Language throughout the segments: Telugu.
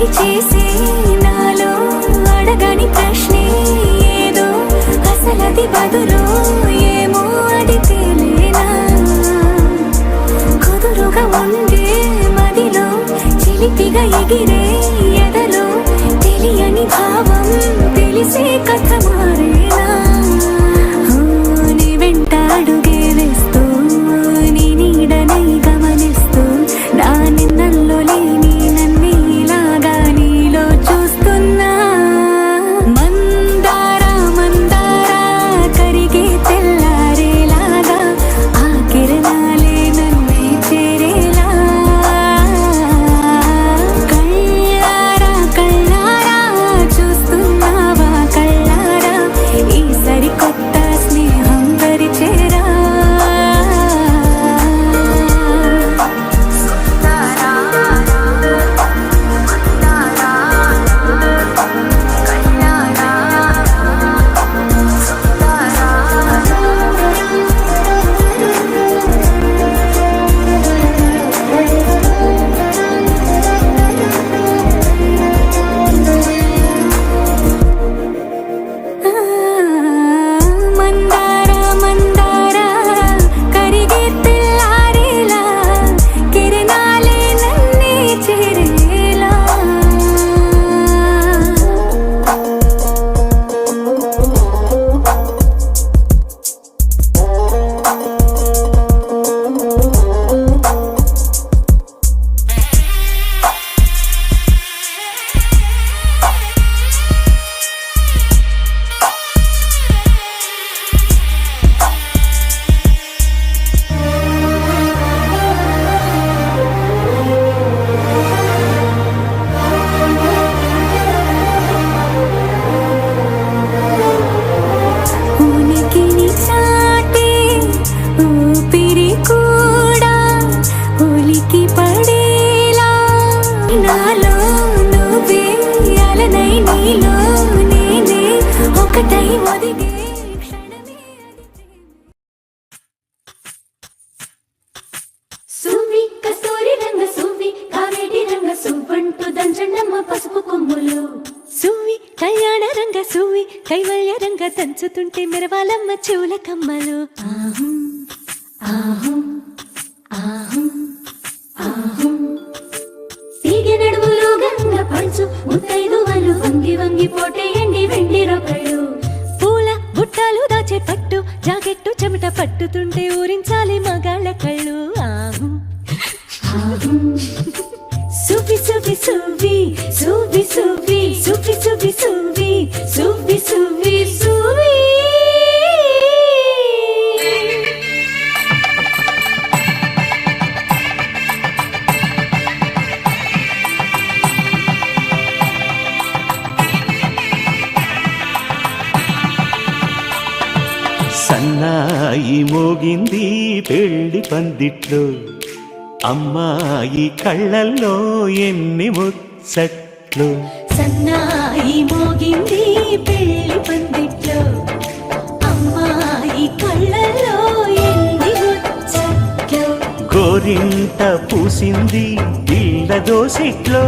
వేడి చేసే నాలో అడగని ప్రశ్నే ఏదో అసలది బదులు ఏమో అది తేలేనా కుదురుగా ఉండే మదిలో చిలిపిగా ఎగిరే ఎదలో తెలియని భావం తెలిసే కథ మారేనా నీ వెంట అడుగే వేస్తూ నీ నీడనై గమనిస్తూ నా నిన్నల్లో లేని నన్ను ఇలాగా నీలో చూస్తున్నా మందారా మందారా కరిగే తెల్లారేలాగా ఆ కిరణాలే నన్నే చేరేలా కళ్ళారా కళ్ళారా చూస్తున్నావా కళ్ళారా ఈ సరికొత్త స్నేహం పరిచేరా మందారా మందారా కరిగే తెల్లారేలా కిరణాలే నన్నే చేరేలా ఉనికిని చాటే ఊపిరి కూడా ఉలికి పడేలా నాలో నువ్వే అలనై నీలో నేనే ఒకటై ఒదిగే క్షణమే అది సువి కస్తూరి రంగ సువి కావేటి రంగ సువ్వంటూ దంచండమ్మ పసుపు కొమ్ములు సువి కళ్యాణ రంగ సువి కైవల్య రంగ దంచుతుంటే మెరవాలమ్మ చెవుల కమ్మలు ఆహం ఆహం ఆహం ఆహం తీగె నడుములు గంగ పంచు ముత్తైదువలు వంగి వంగి పోటేయండి వెండి రొకళ్ళు పూల బుట్టలు దాచే పట్టు జాకెట్టు చెమట పట్టుతుంటే ఊరించాలి మగాళ్ళ కళ్ళు ఆహం ఆహం సువి సువి సువి సువి సువి సువి సువి సువి సువి సువి సువి సన్నాయి మోగింది పెళ్లి పందిట్లో అమ్మాయి కళ్ళల్లో ఎన్ని ముచ్చట్లు సన్నాయి మోగింది పెళ్లి పందిట్లో అమ్మాయి కళ్ళల్లో ఎన్ని ముచ్చట్లు గోరింట పూసింది ఇళ్ళ దోసిట్లో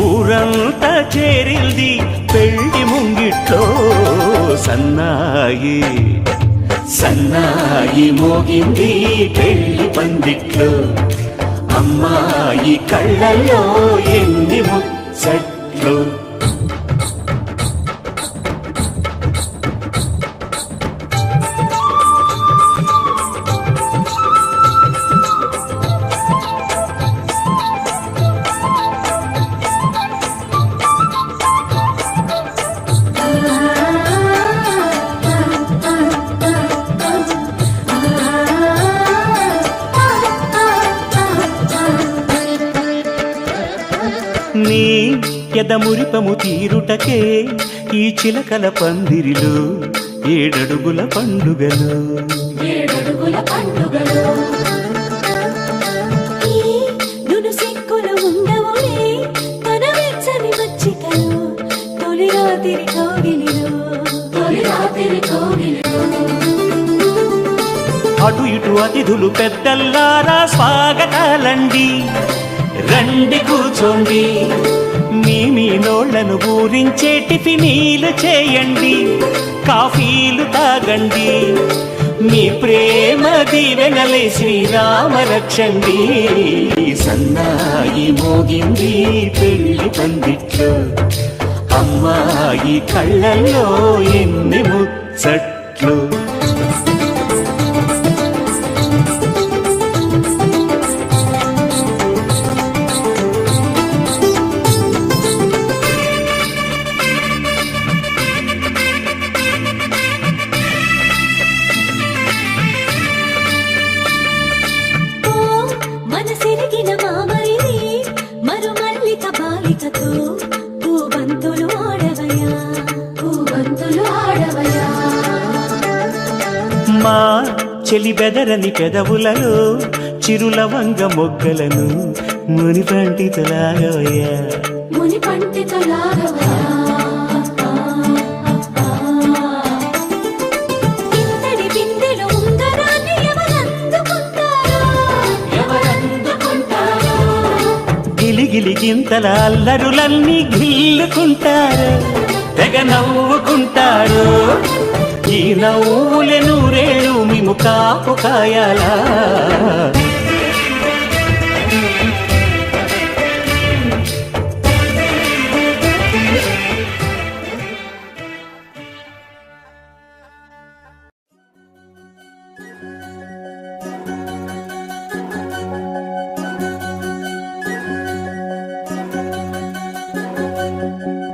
ఊరంతా చేరింది పెళ్లి ముంగిట్లో సన్నాయి సన్నాయి మోగింది పెళ్లి పందిట్లో అమ్మాయి కళ్ళల్లో ఎన్ని ముచ్చట్లు నీ ఎదమురిపము తీరుటకే ఈ చిలకల పందిరిలో ఏడడుగుల పండుగలు అటు ఇటు అతిథులు పెద్దల్లారా స్వాగతాలండి రండి కూర్చోండి గుండెలను ఊరించే టిఫినీలు చేయండి, కాఫీలు తాగండి, మీ ప్రేమ దీవెనలే శ్రీరామ రక్షండి. సన్నాయి మోగింది పెళ్లి పందిట్లో, అమ్మాయి కళ్ళల్లో ఎన్ని ముచ్చట్లు. ఓ మనసిరిగిన మామరిది మరుమల్లిక బాలికతో పూబంతులు ఆడవయా, పూబంతులు ఆడవయా. మా చెలి బెదరని పెదవులలో చిరులవంగ మొగ్గలను మునిపంటితో లాగవయ్యా, ముని పంటితో లాగవయా. ఇంతటి బిందెలో ఉంగరాన్ని ఎవరందుకుంటారో, ఎవరందుకుంటారో. గిలిగిలి గింతల అల్లరులన్నీ గిల్లుకుంటారు, తెగ నవ్వుకుంటారు. ఈ నవ్వులే నూరేళ్ళు మిము కాపు కాయాలా.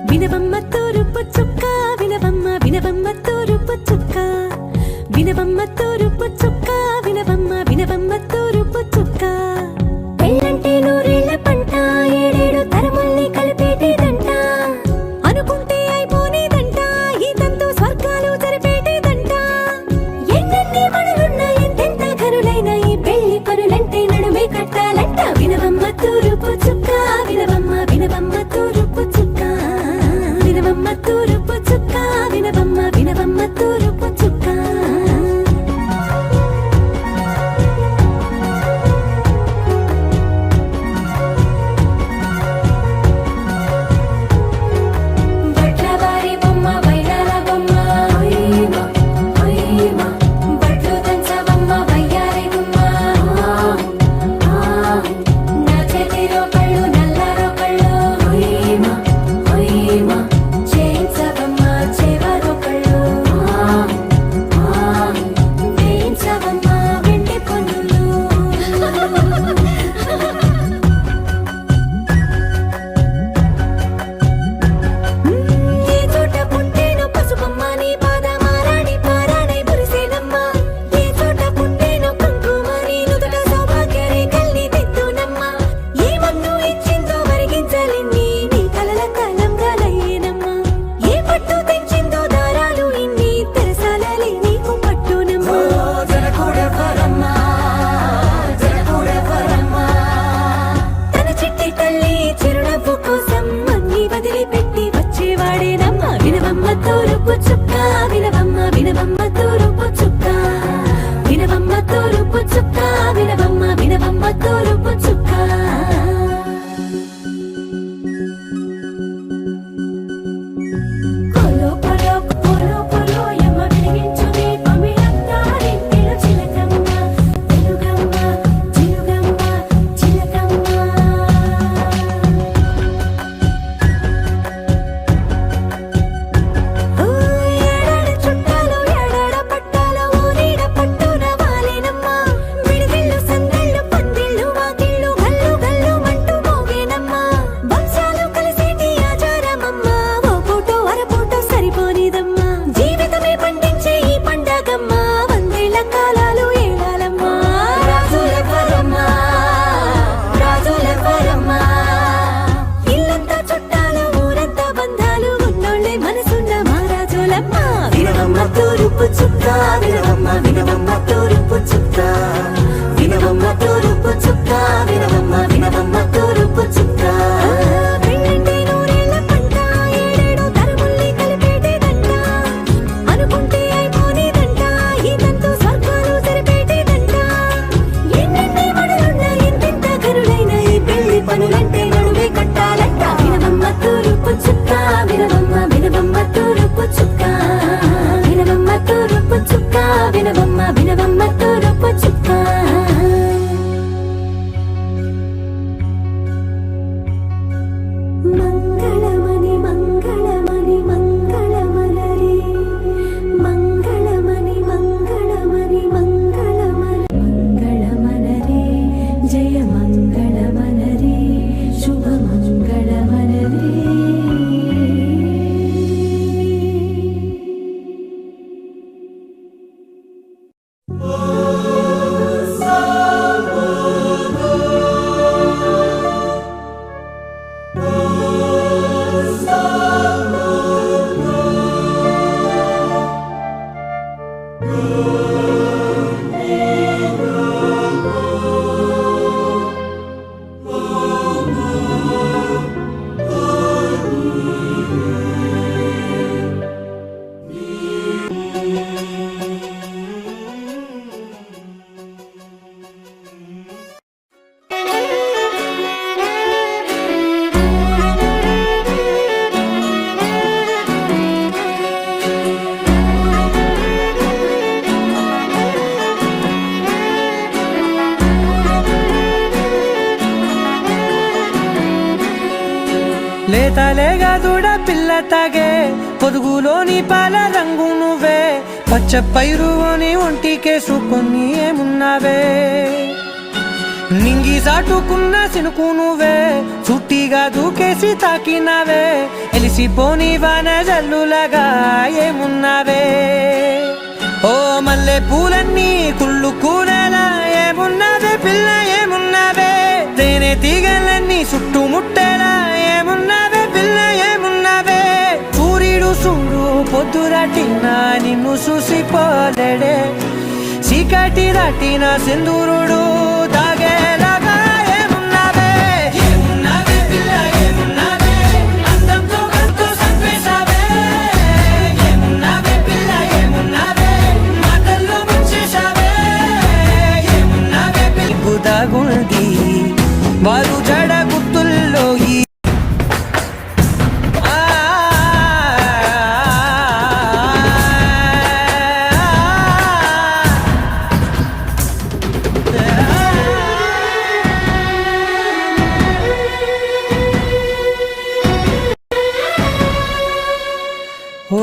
వినవమ్మ తూరుపు చుక్క, వినవమ్మ వినవమ్మ తూరుపు చుక్క, వినవమ్మ తూరుపు చుక్క, వినవమ్మ వినవమ్మ తూరుపు చుక్క. పెళ్ళంటే నూరేళ్ల పంట, ఏడేడు తరముల్ని కలిపేటేదంట, అనుకుంటే అయిపోనేదంట, ఈ తంతు స్వర్గాలు జరిపేటేదంట. ఎన్నెన్ని మనులున్న ఎంతెంత ఘనులైన ఈ పెళ్లి పనులంటే నడుమే కట్టాలంట. వినవమ్మ తూరుపు చుక్క, వినవమ్మ వినవమ్మ తూరుపు చుక్క, వినవమ్మ తూరుపు చుక్క, వినవమ్మ వినవమ్మ తూరుపు చుక్క. బట్లవారి బొమ్మ వైరాల బొమ్మ, హొయ్మ హొయ్మ, బట్లు దంచవమ్మ వయ్యారి గుమ్మ. నా చేతిలో కళ్ళు నల్లారో కళ్ళు, హొయ్మ హొయ్మ, చేయించవమ్మ చేవారో కళ్ళు, వేయించవమ్మ వెండి పన్నులు. ఏ చోట పుట్టేనో పసుపమ్మ నీ పాదమారాణి పారాణై మురిసేనమ్మ, ఏ చోట పుట్టేనో కుంకుమ నీ నుదుట సౌభాగ్య రేఖల్ని దిద్దునమ్మ. ఏ మన్ను ఇచ్చిందో వరిగించలిన్ని నీ కలల కలంగాలయ్యేనమ్మ, ఏ పట్టు తెచ్చిందో దారాలు ఇన్ని తెరసాలలే నీకు పట్టునమ్మ. జనకూడెవరమ్మ, జనకూడెవరమ్మ, తన చిట్టి తల్లి చిరునవ్వు కోసం అన్ని వదిలిపెట్టి వచ్చేవాడేనమ్మ. వినవమ్మ తూరుపు చుక్క, వినవమ్మ వినవమ్మ తూరుపు చుక్క, వినవమ్మ తూరుపు చుక్క, వినవమ్మ వినవమ్మ తూరుపు చుక్క. కొలో కొలో కొలో కొలో యమ్మ వెలిగించు దీపమిడంతా రెంటిలో చిలకమ్మ, చిలుకమ్మ చిలుకమ్మ చిలకమ్మ. ఓ పొద్దుగా దూడ పిల్ల తాగే పొదుగులోని పాల రంగు నువ్వే పచ్చ పైరుని ఒంటికేసుకొని ఏమున్నావే నింగి సాటుకున్న సినుకు నువ్వే చుట్టిగా దూకేసి తాకినావే ఎలిసిపోని వాన జల్లులగా ఏమున్నావే ఓ మల్లె పూలన్నీ కుళ్ళు కూరలా ఏమున్నావే పిల్ల ఏమున్నావే తేనె తీగలన్నీ చుట్టుముట్టేలా ఏమున్నావే పిల్ల ఏమున్నావే సూర్యుడు చూడు పొద్దురాటిన నిన్ను చూసిపోలేడే చీకటి దాటిన సింధూరుడు తాగేలాగా ఏమున్నావే ఏమున్నావే పిల్ల ఏమున్నావే అందంతో గంతో సంపేశావే ఏమున్నావే పిల్ల ఏమున్నావే మాటల్లో ముంచేశావే ఏమున్నావే పిలుపు దాగుంది వారు జడ గుర్తుల్లో ఈ ఓ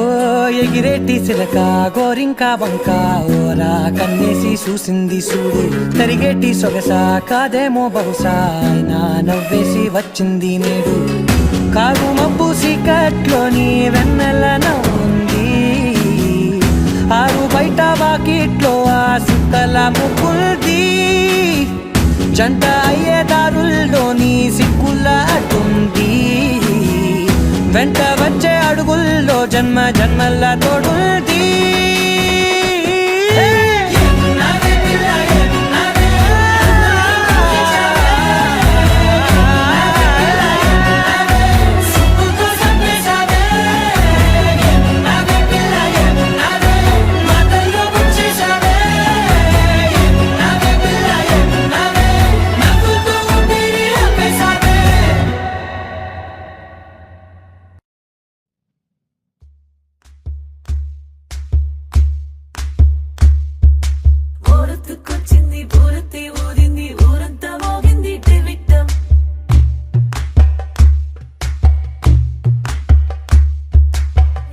ఎగిరేటి చిలక గోరింక వంక ఓరా కన్నేసి చూసింది చూడు తరిగేటి సొగస కాదేమో బహుశా అయినా నవ్వేసి వచ్చింది నేడు కారు మబ్బు సీకట్లోని వెన్నెల నవ్వుంది ఆరు బయట వాకిట్లో ఆ సుక్కల ముగ్గుల్ది జంట అయ్యే దారుల్లోని సిక్కుల అటుంది వెంట వచ్చే అడుగుల్లో జన్మ జన్మల తోడుంది ఊరొత్తుకొచ్చింది ఊరొత్తి ఊరింది ఊరంతా మోగింది టివిట్టం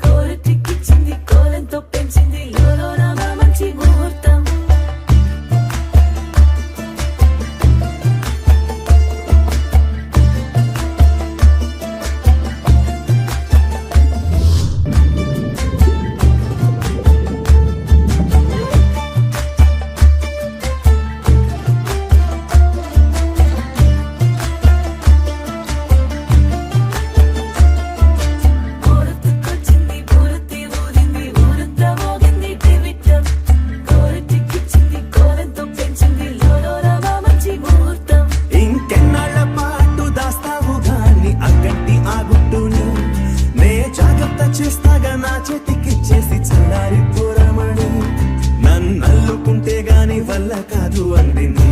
కోరటికిచ్చింది కోలంతో పెంచింది లోలోన మంచి ముహూర్తం ఊరొత్తుకొచ్చింది ఊరొత్తి ఊరింది ఊరంతా మోగింది టివిట్టం కోరటికిచ్చింది కోలంతో పెంచింది లోలోన మంచి ముహూర్తం ఇంకెన్నాళ్ళ పాటు దాస్తావు గాని అగ్గట్టి ఆ గుట్టుని నే జాగ్రత్త చేస్తాగా నా చేతికిచ్చేసి చల్లారి పూరమణి నన్నల్లుకుంటే గాని వల్ల కాదు అంది నీ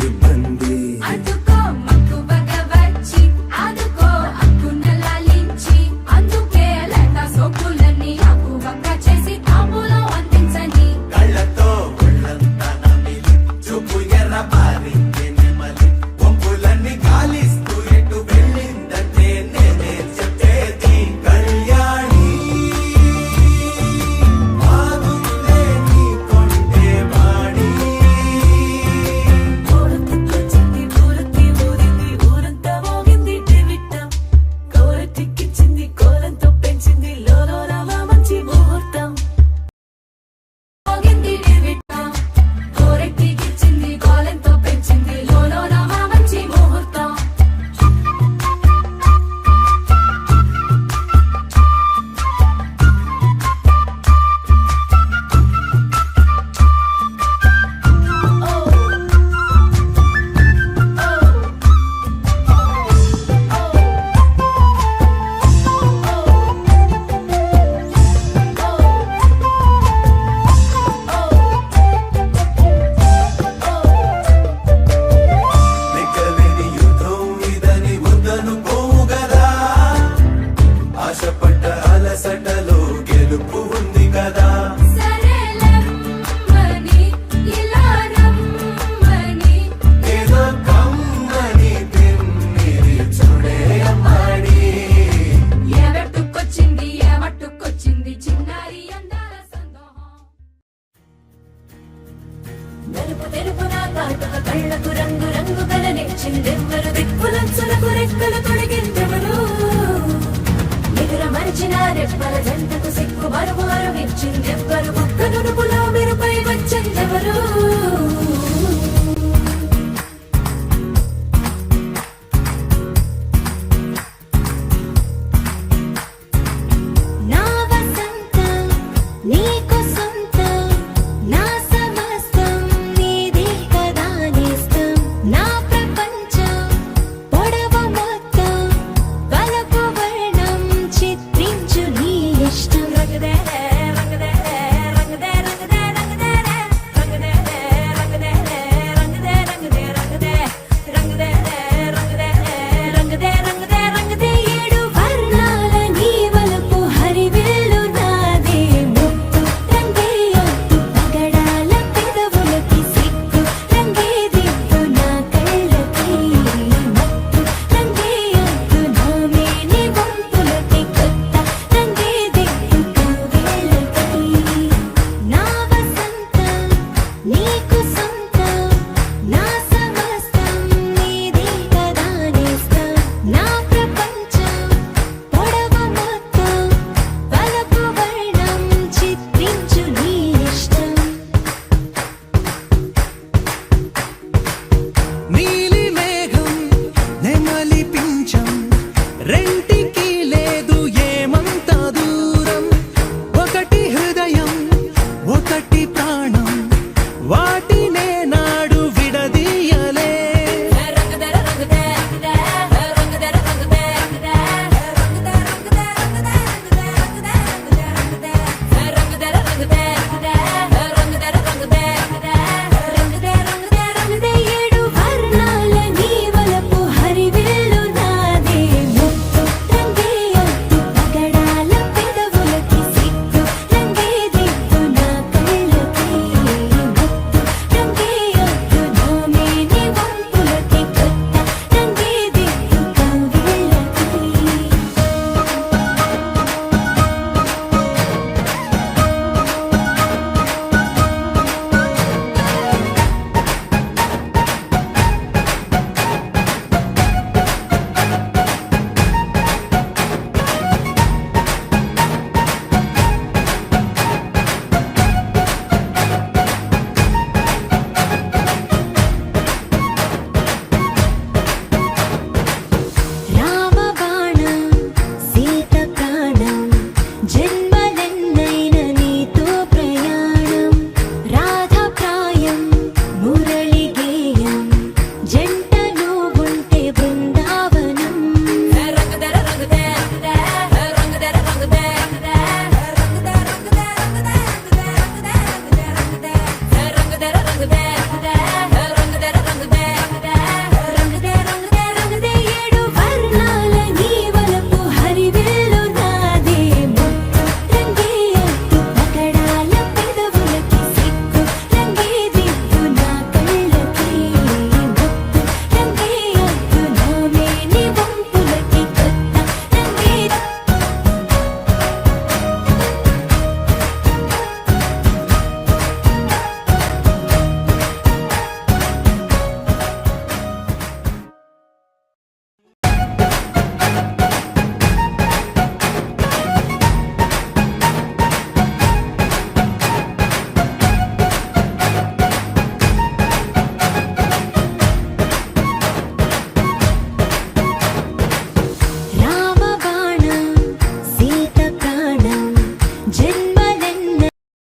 ఇబ్బంది అందుకో మక్కువగా వచ్చి ఆదుకో అక్కున లాలించి అందుకే లేత సోకులన్నీ అక్కువగా చేసి తాంబూలం అందించని కళ్ళతో ఒళ్ళంతా నమిలి చూపు ఎర్ర బారింకే నెమలి వంపులన్నీ కాలిస్తూ ఎటు వెళ్ళిందంటే నేనే చెప్పేది కళ్యాణి విరిచిన రెప్పల జంటకు సిక్కు మరుమారు విచ్చిందెవ్వరు ఒక్క నునుపులో మెరుపై వచ్చిందెవరు